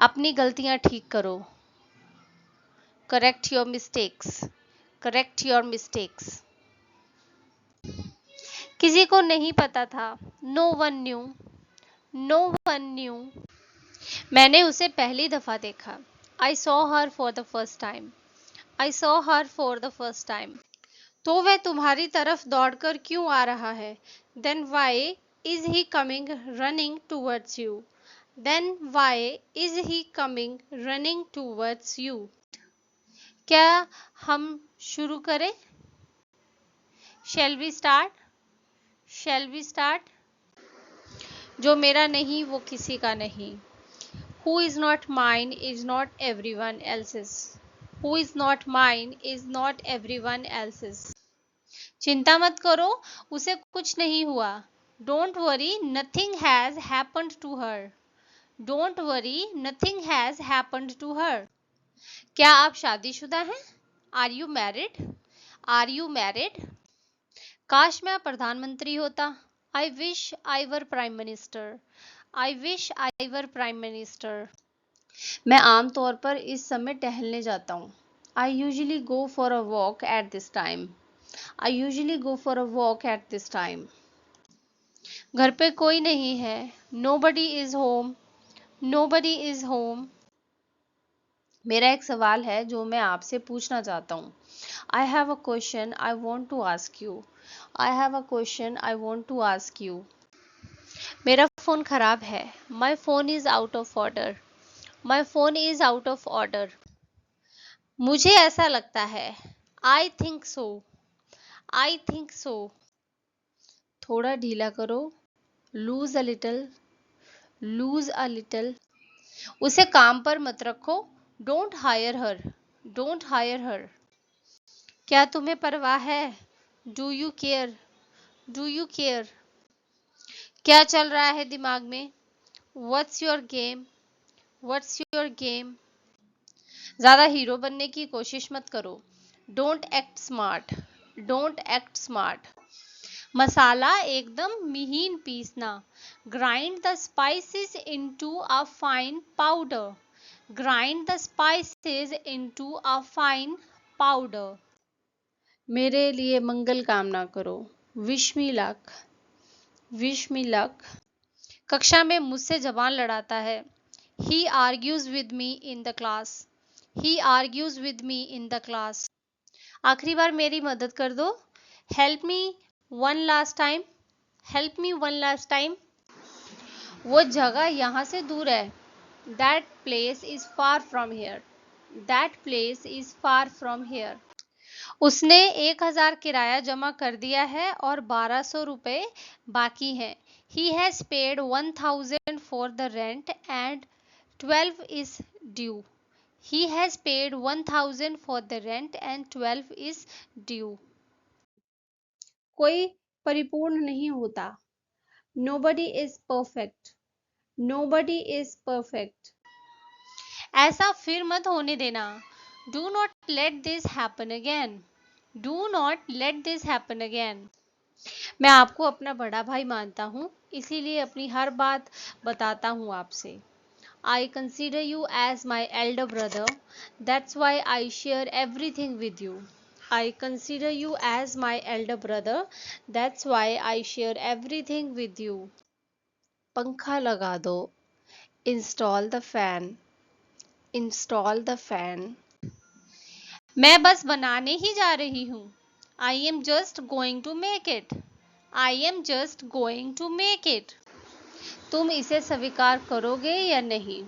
अपनी गलतियां ठीक करो। Correct your mistakes. Correct your mistakes. किसी को नहीं पता था। No one knew. No one knew. मैंने उसे पहली दफा देखा। I saw her for the first time. I saw her for the first time. तो वह तुम्हारी तरफ दौड़कर क्यों आ रहा है? Then why is he coming running towards you? Then why is he coming running towards you? क्या हम शुरू करें? शैल we start? Shall we start? जो मेरा नहीं वो किसी का नहीं। Who is not mine is not everyone else's. Who is not mine is not everyone else's. चिंता मत करो, उसे कुछ नहीं हुआ। Don't worry, nothing has happened to her. Don't worry, nothing has happened to her. क्या आप शादीशुदा हैं? Are you married? Are you married? काश मैं प्रधानमंत्री होता। I wish I were prime minister. I wish I were prime minister. मैं आमतौर पर इस समय टहलने जाता हूँ। I usually go for a walk at this time. I usually go for a walk at this time. घर पे कोई नहीं है। Nobody is home. Nobody is home. मेरा एक सवाल है जो मैं आपसे पूछना चाहता हूँ। I have a question I want to ask you. I have a question I want to ask you. मेरा फ़ोन खराब है। My phone is out of order. My phone is out of order. मुझे ऐसा लगता है। I think so. I think so. थोड़ा ढीला करो। Lose a little. Lose a little. उसे काम पर मत रखो। Don't hire her. Don't hire her. क्या तुम्हें परवाह है? Do you care? Do you care? क्या चल रहा है दिमाग में? What's your game? What's your game? ज़्यादा हीरो बनने की कोशिश मत करो। Don't act smart. Don't act smart. मसाला एकदम महीन पीसना। Grind the spices into a fine powder. Grind the spices into a fine powder. मेरे लिए मंगल कामना करो। Wish me luck. Wish me luck. कक्षा में मुझसे जबान लड़ाता है। He argues with me in the class. He argues with me in the class. आखिरी बार मेरी मदद कर दो। Help me one last time. Help me one last time. वो जगह यहाँ से दूर है। That place is far from here. That place is far from here. उसने 1000 किराया जमा कर दिया है और 1200 रुपए बाकी हैं। He has paid 1000 for the rent and 12 is due. He has paid 1000 for the rent and 12 is due. कोई परिपूर्ण नहीं होता। Nobody is perfect. Nobody is perfect. ऐसा फिर मत होने देना। Do not let this happen again. Do not let this happen again. मैं आपको अपना बड़ा भाई मानता हूँ, इसीलिए अपनी हर बात बताता हूँ आपसे। I consider you as my elder brother. That's why I share everything with you. I consider you as my elder brother. That's why I share everything with you. पंखा लगा दो। Install the fan. Install the fan. मैं बस बनाने ही जा रही हूँ। I am just going to make it. I am just going to make it. तुम इसे स्वीकार करोगे या नहीं?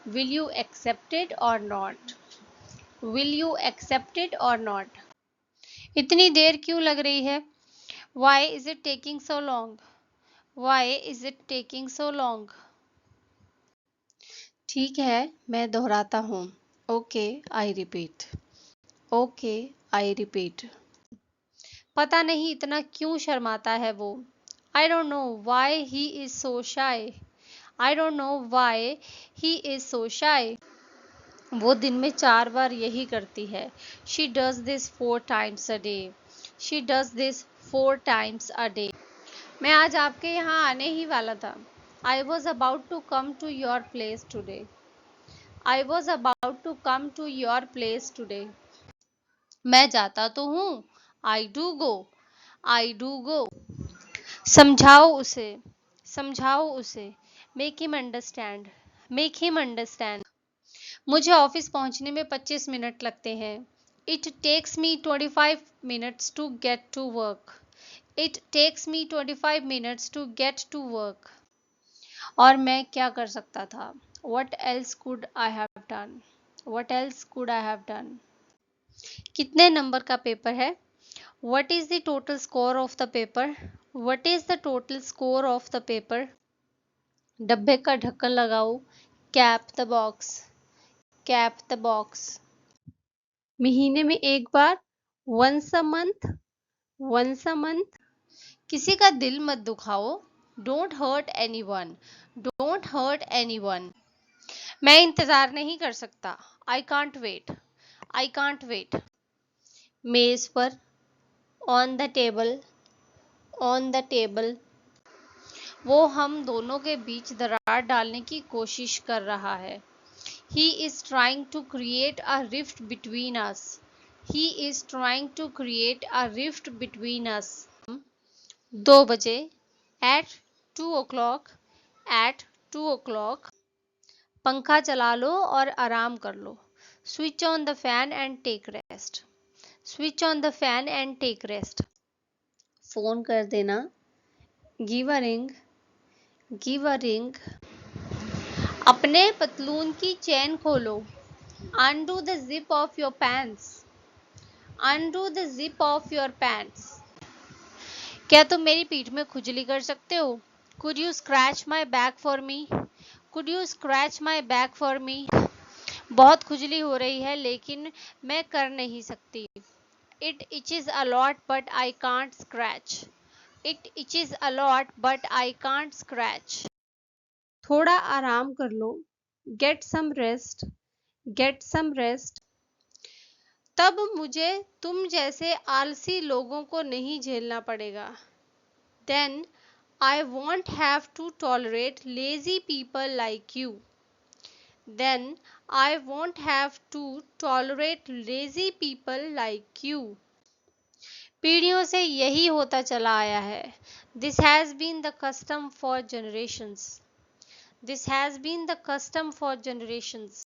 Will you accept it or not? Will you accept it or not? इतनी देर क्यों लग रही है? Why is it taking so long? Why is it taking so long? ठीक है, मैं दोहराता हूँ। Okay, I repeat. Okay, I repeat. पता नहीं इतना क्यों शर्माता है वो। I don't know why he is so shy. I don't know why he is so shy. वो दिन में 4 बार यही करती है। She does this 4 times a day. She does this 4 times a day. मैं आज आपके यहाँ आने ही वाला था। I was about to come to your place today. I was about to come to your place today. मैं जाता तो हूँ. I do go. I do go. समझाओ उसे. समझाओ उसे. Make him understand. Make him understand. मुझे ऑफिस पहुंचने में 25 मिनट लगते हैं. It takes me 25 minutes to get to work. It takes me 25 minutes to get to work. और मैं क्या कर सकता था? What else could I have done? What else could I have done? कितने नंबर का पेपर है? What is the total score of the paper? What is the total score of the paper? डब्बे का ढक्कन लगाओ. Cap the box. Cap the box. महीने में एक बार. Once a month. Once a month. किसी का दिल मत दुखाओ. Don't hurt anyone. Don't hurt anyone. मैं इंतजार नहीं कर सकता. I can't wait. I can't wait. मेज पर. On the table. On the table. वो हम दोनों के बीच दरार डालने की कोशिश कर रहा है. He is trying to create a rift between us. He is trying to create a rift between us. 2 बजे. At 2 o'clock. At 2 o'clock. पंखा चला लो और आराम कर लो. Switch on the fan and take rest. Switch on the fan and take rest. Phone कर देना. Give a ring. Give a ring. अपने पतलून की चेन खोलो. Undo the zip of your pants. Undo the zip of your pants. क्या तुम मेरी पीठ में खुजली कर सकते हो? Could you scratch my back for me? Could you scratch my back for me? बहुत खुजली हो रही है लेकिन मैं कर नहीं सकती. It itches a lot but I can't scratch. It itches a lot but I can't scratch. थोड़ा आराम कर लो. Get some rest. Get some rest. तब मुझे तुम जैसे आलसी लोगों को नहीं झेलना पड़ेगा. Then I won't have to tolerate lazy people like you. Then I won't have to tolerate lazy people like you. पीढ़ियों से यही होता चला आया है. This has been the custom for generations. This has been the custom for generations.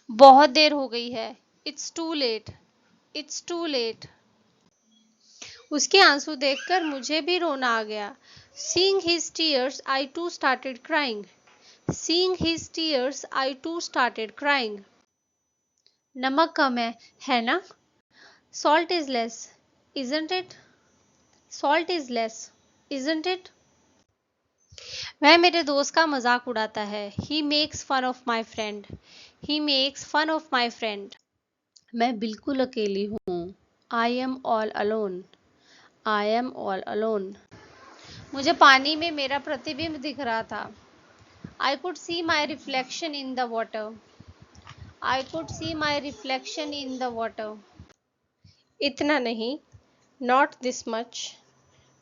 बहुत देर हो गई है. It's too late. It's too late. उसके आंसू देखकर मुझे भी रोना आ गया. Seeing his tears, I too started crying. Seeing his tears, I too started crying. नमक कम है ना? Salt is less, isn't it? Salt is less, isn't it? वह मेरे दोस्त का मजाक उड़ाता है. He makes fun of my friend. He makes fun of my friend. मैं बिल्कुल अकेली हूँ. I am all alone. I am all alone. मुझे पानी में मेरा प्रतिबिंब दिख रहा था. I could see my reflection in the water. I could see my reflection in the water. इतना नहीं. Not this much.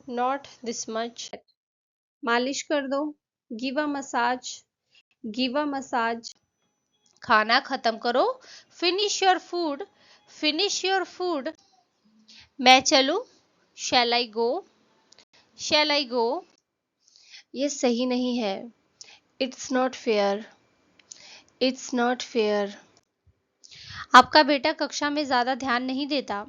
Not this much. मालिश कर दो. Give a massage. Give a massage. खाना खत्म करो. Finish your food. Finish your food. मैं चलूं? Shall I go? Shall I go? ये सही नहीं है. It's not fair. It's not fair. आपका बेटा कक्षा में ज़्यादा ध्यान नहीं देता.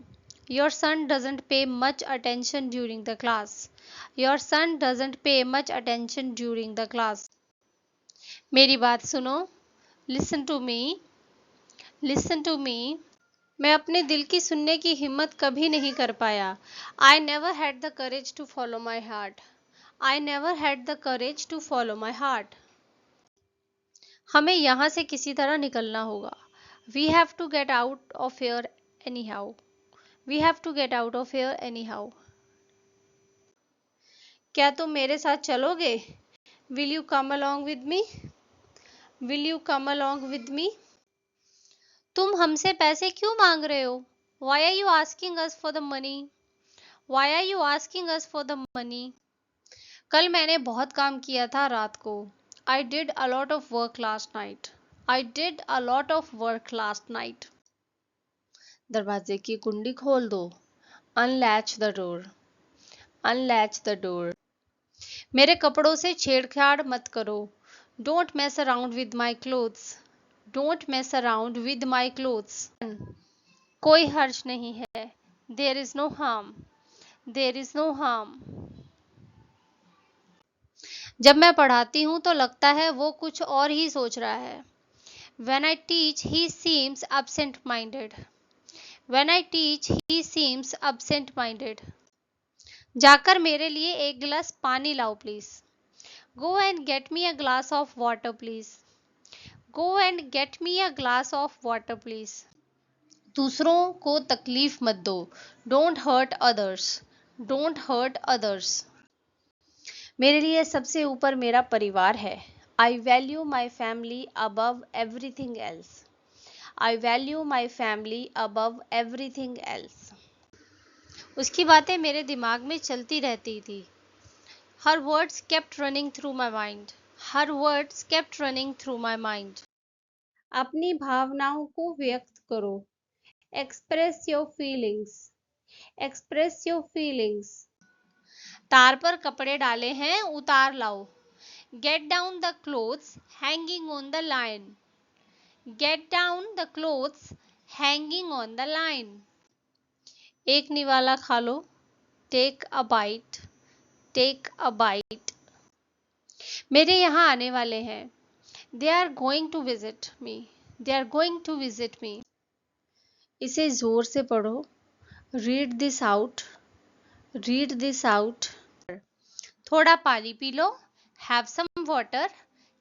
Your son doesn't pay much attention during the class. Your son doesn't pay much attention during the class. मेरी बात सुनो. Listen to me. Listen to me. मैं अपने दिल की सुनने की हिम्मत कभी नहीं कर पाया. I never had the courage to follow my heart. I never had the courage to follow my heart. हमें यहाँ से किसी तरह निकलना होगा. We have to get out of here anyhow. We have to get out of here anyhow. क्या तुम मेरे साथ चलोगे? Will you come along with me? Will you come along with me? तुम हमसे पैसे क्यों मांग रहे हो? Why are you asking us for the money? Why are you asking us for the money? कल मैंने बहुत काम किया था रात को. I did a lot of work last night. I did a lot of work last night. दरवाजे की कुंडी खोल दो. Unlatch the door. Unlatch the door. मेरे कपड़ों से छेड़छाड़ मत करो. Don't mess around with my clothes. Don't mess around with my clothes. कोई हर्ज नहीं है. There is no harm. There is no harm. जब मैं पढ़ाती हूँ तो लगता है वो कुछ और ही सोच रहा है. When I teach, he seems absent-minded. When I teach, he seems absent-minded. जाकर मेरे लिए एक गिलास पानी लाओ please. Go and get me a glass of water please. Go and get me a glass of water please. दूसरों को तकलीफ मत दो. Don't hurt others. Don't hurt others. मेरे लिए सबसे ऊपर मेरा परिवार है. I value my family above everything else. I value my family above everything else. उसकी बातें मेरे दिमाग में चलती रहती थी. Her words kept running through my mind. Her words kept running through my mind. अपनी भावनाओं को व्यक्त करो. Express your feelings. Express your feelings. तार पर कपड़े डाले हैं, उतार लाओ. Get down the clothes hanging on the line. Get down the clothes hanging on the line. एक निवाला खा लो. Take a bite. Take a bite. मेरे यहाँ आने वाले हैं. They are going to visit me. They are going to visit me. इसे जोर से पढ़ो. Read this out. Read this out. थोड़ा पानी P low. Have some water.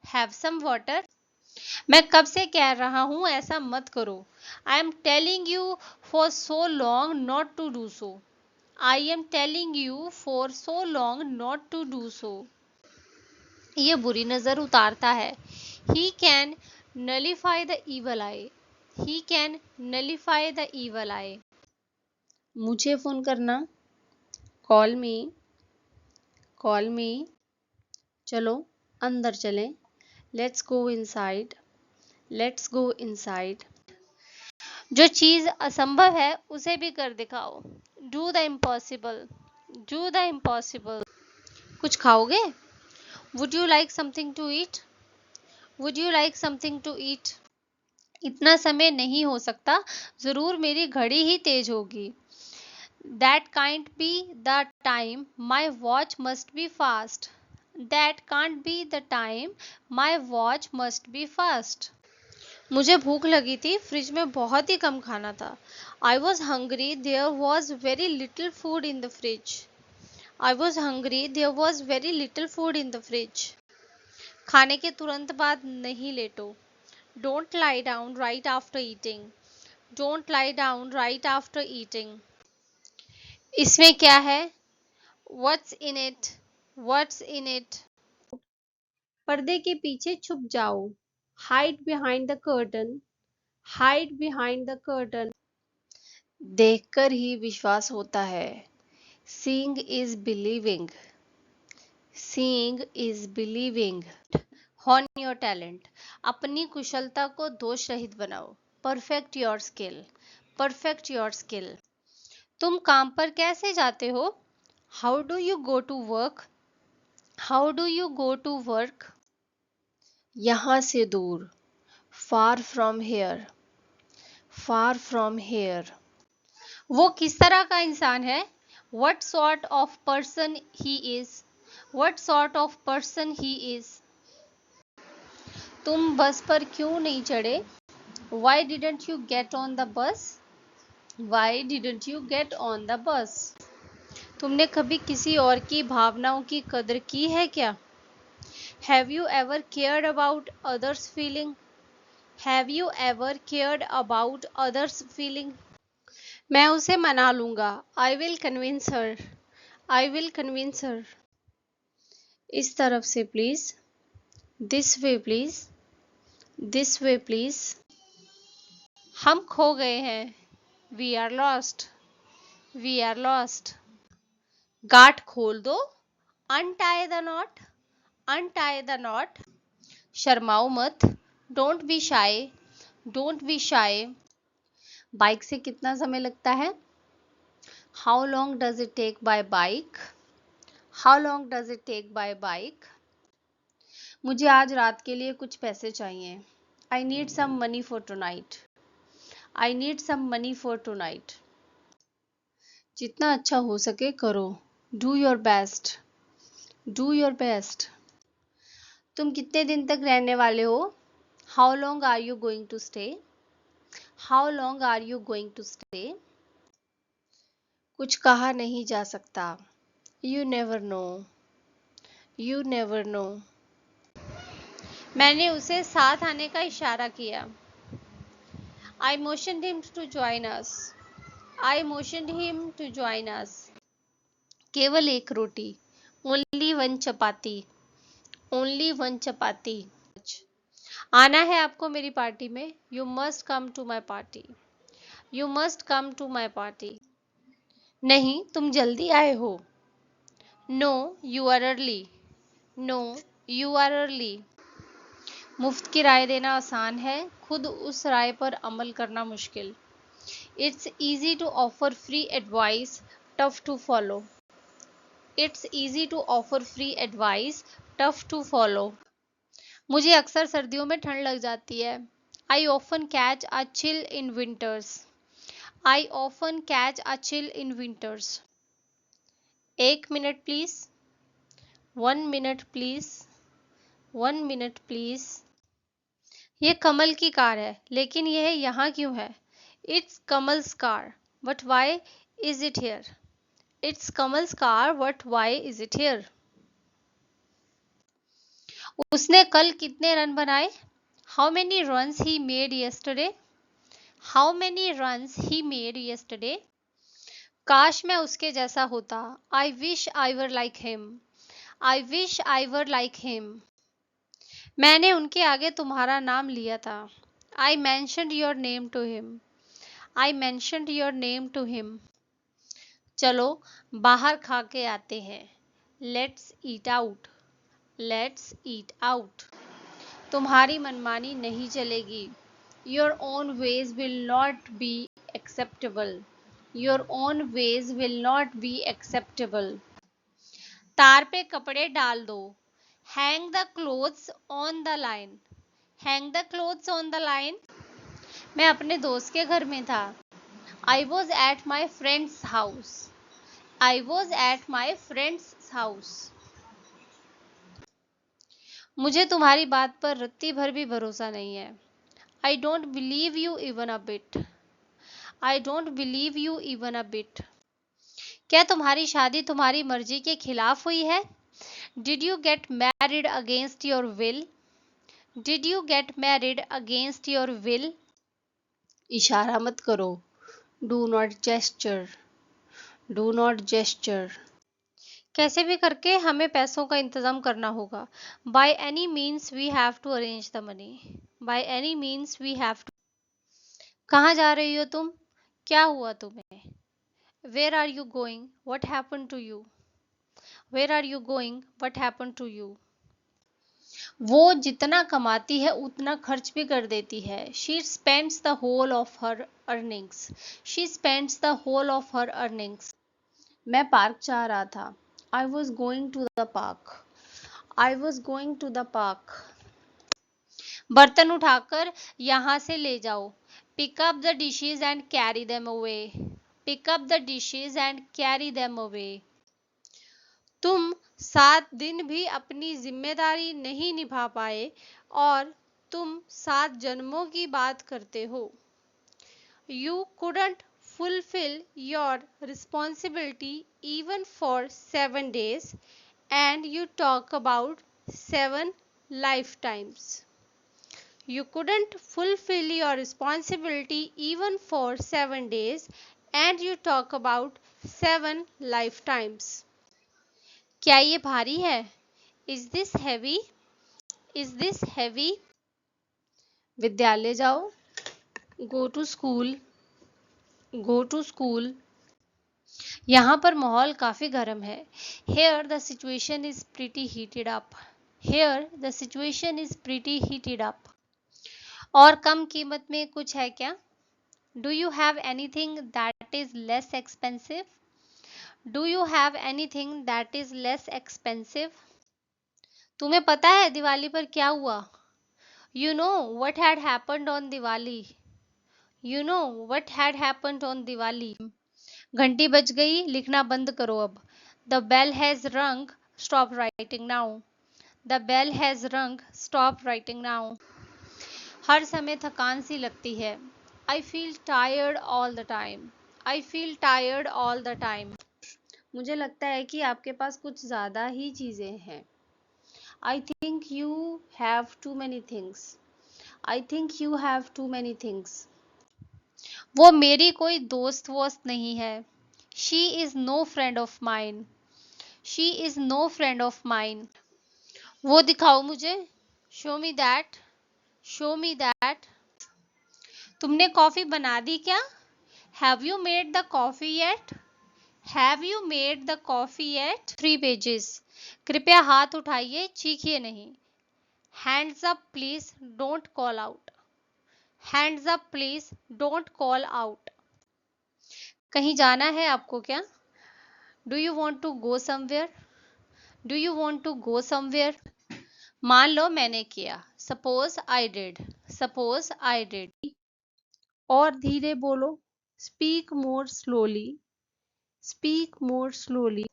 Have some water. मैं कब से कह रहा हूँ ऐसा मत करो. I am telling you for so long not to do so. I am telling you for so long not to do so. ये बुरी नज़र उतारता है. He can nullify the evil eye. He can nullify the evil eye. मुझे phone करना. Call me. Call me. चलो अंदर चलें. Let's go inside. Let's go inside. जो चीज असंभव है उसे भी कर दिखाओ. Do the impossible. Do the impossible. कुछ खाओगे? Would you like something to eat? Would you like something to eat? इतना समय नहीं हो सकता. जरूर मेरी घड़ी ही तेज होगी. That can't be the time. My watch must be fast. That can't be the time. My watch must be fast. मुझे भूख लगी थी. फ्रिज में बहुत ही कम खाना था. I was hungry. There was very little food in the fridge. I was hungry. There was very little food in the fridge. खाने के तुरंत बाद नहीं लेटो. Don't lie down right after eating. Don't lie down right after eating. इसमें क्या है? What's in it? What's in it? पर्दे के पीछे छुप जाओ. Hide behind the curtain. Hide behind the curtain. देखकर ही विश्वास होता है. Seeing is believing. Seeing is believing. Hone your talent. अपनी कुशलता को दोष रहित बनाओ. Perfect your skill. Perfect your skill. तुम काम पर कैसे जाते हो? How do you go to work? How do you go to work? यहाँ से दूर. Far from here. Far from here. वो किस तरह का इंसान है? What sort of person he is? What sort of person he is? तुम बस पर क्यों नहीं चढ़े? Why didn't you get on the bus? Why didn't you get on the bus? तुमने कभी किसी और की भावनाओं की कदर की है क्या? Have you ever cared about others' feeling? Have you ever cared about others' feeling? मैं उसे मना लूंगा. I will convince her. I will convince her. इस तरफ से please. This way please. This way please. हम खो गए हैं. We are lost. We are lost. गांठ खोल दो. Untie the knot. Untie the knot. शर्माओ मत. Don't be shy, don't be shy. Bike से कितना समय लगता है? How long does it take by bike? How long does it take by bike? मुझे आज रात के लिए कुछ पैसे चाहिए। I need some money for tonight. I need some money for tonight. जितना अच्छा हो सके करो। Do your best. Do your best. तुम कितने दिन तक रहने वाले हो? How long are you going to stay? How long are you going to stay? कुछ कहा नहीं जा सकता। You never know. You never know. मैंने उसे साथ आने का इशारा किया। I motioned him to join us. I motioned him to join us. केवल एक रोटी। Only one chapati. Only one chapati. आना है आपको मेरी पार्टी में? You must come to my party. You must come to my party. नहीं, तुम जल्दी आए हो। No, you are early. No, you are early. मुफ्त की राय देना आसान है, खुद उस राय पर अमल करना मुश्किल। It's easy to offer free advice, tough to follow. It's easy to offer free advice, tough to follow. मुझे अक्सर सर्दियों में ठंड लग जाती है। I often catch a chill in winters. I often catch a chill in winters. 1 minute please. 1 minute please. 1 minute please. ये कमल की कार है, लेकिन यह यहाँ क्यों है? It's Kamal's car, but why is it here? It's Kamal's car, but why is it here? उसने कल कितने रन बनाए? How many runs he made yesterday? How many runs he made yesterday? काश मैं उसके जैसा होता। I wish I were like him. I wish I were like him. मैंने उनके आगे तुम्हारा नाम लिया था। I mentioned your name to him. I mentioned your name to him. चलो बाहर खा के आते हैं। Let's eat out. Let's eat out. तुम्हारी मनमानी नहीं चलेगी। Your own ways will not be acceptable. Your own ways will not be acceptable. तार पे कपड़े डाल दो। Hang the clothes on the line. Hang the clothes on the line. मैं अपने दोस्त के घर में था। I was at my friend's house. I was at my friend's house. मुझे तुम्हारी बात पर रत्ती भर भी भरोसा नहीं है। I don't believe you even a bit. I don't believe you even a bit. क्या तुम्हारी शादी तुम्हारी मर्जी के खिलाफ हुई है? Did you get married against your will? Did you get married against your will? इशारा मत करो। Do not gesture. Do not gesture. कैसे भी करके हमें पैसों का इंतजाम करना होगा। By any means we have to arrange the money. By any means we have to. कहाँ जा रही हो तुम? क्या हुआ तुम्हें? Where are you going? What happened to you? Where are you going? What happened to you? वो जितना कमाती है उतना खर्च भी कर देती है। She spends the whole of her earnings. She spends the whole of her earnings. मैं पार्क जा रहा था। I was going to the park. I was going to the park. बर्तन उठाकर यहाँ से ले जाओ। Pick up the dishes and carry them away. Pick up the dishes and carry them away. तुम 7 दिन भी अपनी जिम्मेदारी नहीं निभा पाए और तुम 7 जन्मों की बात करते हो। You couldn't fulfill your responsibility even for 7 days and you talk about 7 lifetimes. You couldn't fulfill your responsibility even for 7 days and you talk about 7 lifetimes. क्या ये भारी है? Is this heavy? Is this heavy? विद्यालय जाओ। Go to school. Go to school. यहाँ पर माहौल काफी गर्म है। Here the situation is pretty heated up. Here the situation is pretty heated up. और कम कीमत में कुछ है क्या? Do you have anything that is less expensive? Do you have anything that is less expensive? तुम्हें पता है दिवाली पर क्या हुआ? You know what had happened on Diwali? You know what had happened on Diwali? घंटी बज गई, लिखना बंद करो अब। The bell has rung, stop writing now. The bell has rung, stop writing now. हर समय थकान सी लगती है। I feel tired all the time. I feel tired all the time. मुझे लगता है कि आपके पास कुछ ज़्यादा ही चीज़ें हैं। I think you have too many things. I think you have too many things. वो मेरी कोई दोस्त वोस्त नहीं है। She is no friend of mine. She is no friend of mine. वो दिखाओ मुझे। Show me that. Show me that. तुमने कॉफ़ी बना दी क्या? Have you made the coffee yet? Have you made the coffee yet? 3 pages. कृपया हाथ उठाइए, चीखिए नहीं। Hands up please, don't call out. Hands up please, don't call out. कहीं जाना है आपको क्या? Do you want to go somewhere? Do you want to go somewhere? मान लो मैंने किया। Suppose I did. Suppose I did. और धीरे बोलो। Speak more slowly. Speak more slowly.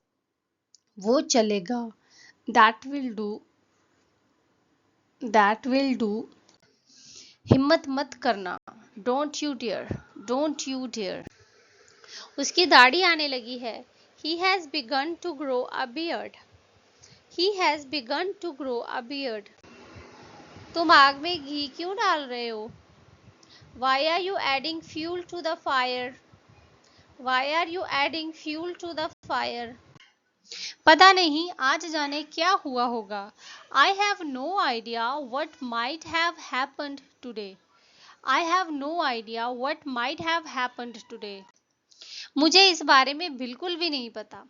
वो चलेगा। That will do. That will do. हिम्मत मत करना। Don't you dare. Don't you dare. उसकी दाढ़ी आने लगी है। He has begun to grow a beard. He has begun to grow a beard. तुम आग में घी क्यों डाल रहे हो? Why are you adding fuel to the fire? Why are you adding fuel to the fire? पता नहीं आज जाने क्या हुआ होगा। I have no idea what might have happened today. I have no idea what might have happened today. मुझे इस बारे में बिल्कुल भी नहीं पता।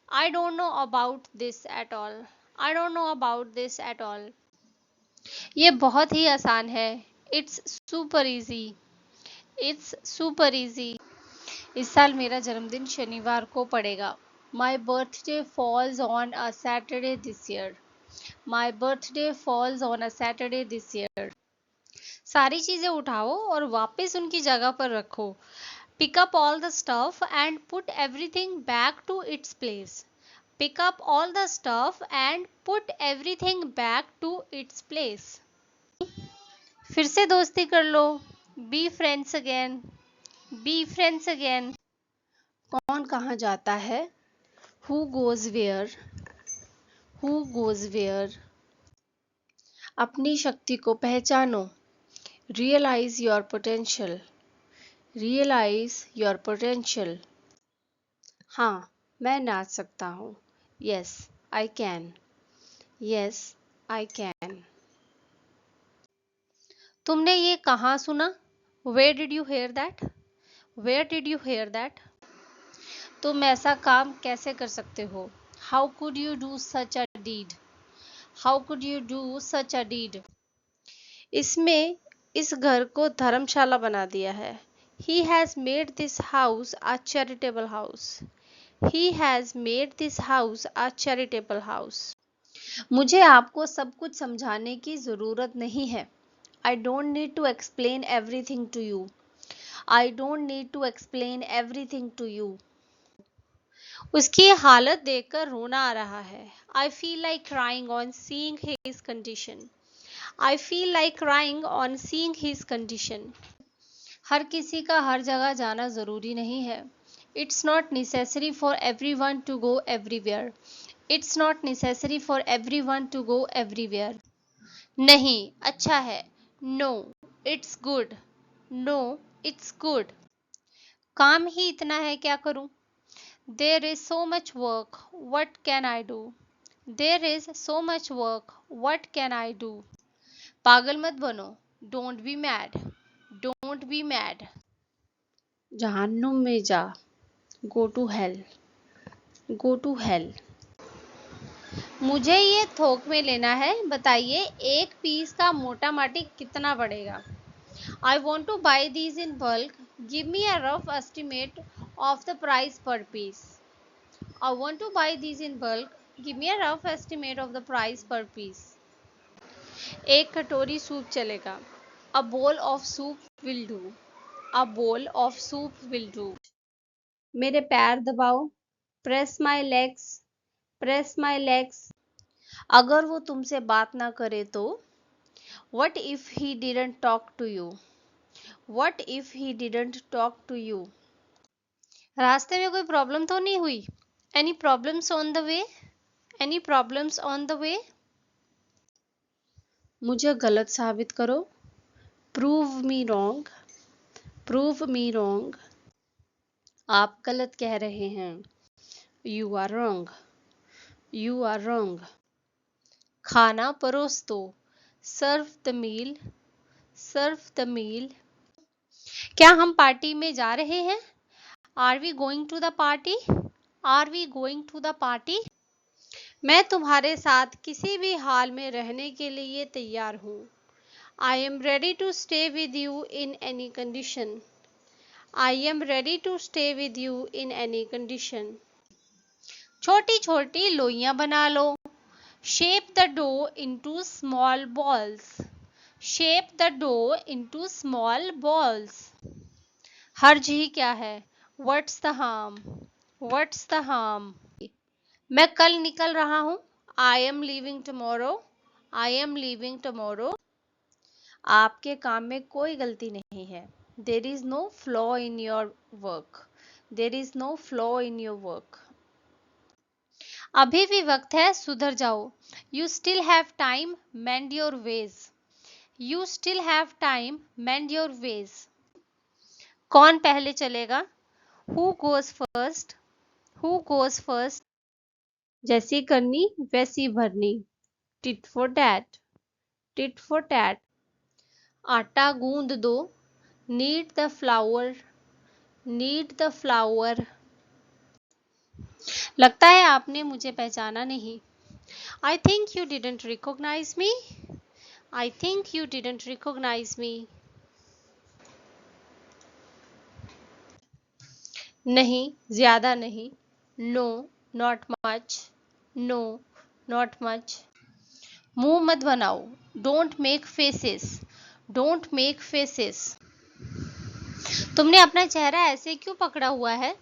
I don't know about this at all. I don't know about this at all. ये बहुत ही आसान है। It's super easy. It's super easy. इस साल मेरा जन्मदिन शनिवार को पड़ेगा। My birthday falls on a Saturday this year. My birthday falls on a Saturday this year. सारी चीजें उठाओ और वापस उनकी जगह पर रखो। Pick up all the stuff and put everything back to its place. Pick up all the stuff and put everything back to its place. फिर से दोस्ती कर लो। Be friends again. Be friends again. कौन कहाँ जाता है? Who goes where? Who goes where? अपनी शक्ति को पहचानो। Realize your potential. Realize your potential. हाँ, मैं नाच सकता हूँ। Yes, I can. Yes, I can. तुमने ये कहाँ सुना? Where did you hear that? Where did you hear that? तुम ऐसा काम कैसे कर सकते हो? How could you do such a deed? How could you do such a deed? इसमें इस घर को धर्मशाला बना दिया है। He has made this house a charitable house. He has made this house a charitable house. मुझे आपको सब कुछ समझाने की ज़रूरत नहीं है। I don't need to explain everything to you. I don't need to explain everything to you. उसकी हालत देखकर रोना आ रहा है। I feel like crying on seeing his condition. I feel like crying on seeing his condition. हर किसी का हर जगह जाना ज़रूरी नहीं है। It's not necessary for everyone to go everywhere. It's not necessary for everyone to go everywhere. नहीं, अच्छा है। No, it's good. No, it's good. काम ही इतना है, क्या करूं? There is so much work. What can I do? There is so much work. What can I do? पागल मत बनो। Don't be mad. Don't be mad. जहन्नुम में जा। Go to hell. Go to hell. मुझे ये थोक में लेना है। बताइए एक पीस का मोटा माटी कितना पड़ेगा? I want to buy these in bulk. Give me a rough estimate of the price per piece. I want to buy these in bulk. Give me a rough estimate of the price per piece. एक कटोरी soup चलेगा. A bowl of soup will do. A bowl of soup will do. मेरे पैर दबाओ. Press my legs. Press my legs. अगर वो तुमसे बात ना करे तो. What if he didn't talk to you? What if he didn't talk to you? रास्ते में कोई प्रॉब्लम तो नहीं हुई? Any problems on the way? Any problems on the way? मुझे गलत साबित करो. Prove me wrong. Prove me wrong. आप गलत कह रहे हैं. You are wrong. You are wrong. खाना परोस दो. Serve the meal. Serve the meal. क्या हम पार्टी में जा रहे हैं? Are we going to the party? Are we going to the party? मैं तुम्हारे साथ किसी भी हाल में रहने के लिए तैयार हूँ. I am ready to stay with you in any condition. I am ready to stay with you in any condition. छोटी छोटी लोइयां बना लो. Shape the dough into small balls. Shape the dough into small balls. हर्ज ही क्या है? What's the harm? What's the harm? मैं कल निकल रहा हूँ. I am leaving tomorrow. I am leaving tomorrow. आपके काम में कोई गलती नहीं है. There is no flaw in your work. There is no flaw in your work. अभी भी वक्त है, सुधर जाओ. You still have time, mend your ways. You still have time, mend your ways. कौन पहले चलेगा? Who goes first? Who goes first? जैसी करनी वैसी भरनी. Tit for tat. Tit for tat. आटा गूंद दो. Knead the flour. Knead the flour. लगता है आपने मुझे पहचाना नहीं. I think you didn't recognize me. I think you didn't recognize me. नहीं, ज्यादा नहीं. No, not much. No, not much. मुंह मत बनाओ. Don't make faces. Don't make faces. तुमने अपना चेहरा ऐसे क्यों पकड़ा हुआ है?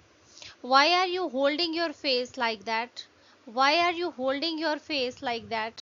Why are you holding your face like that? Why are you holding your face like that?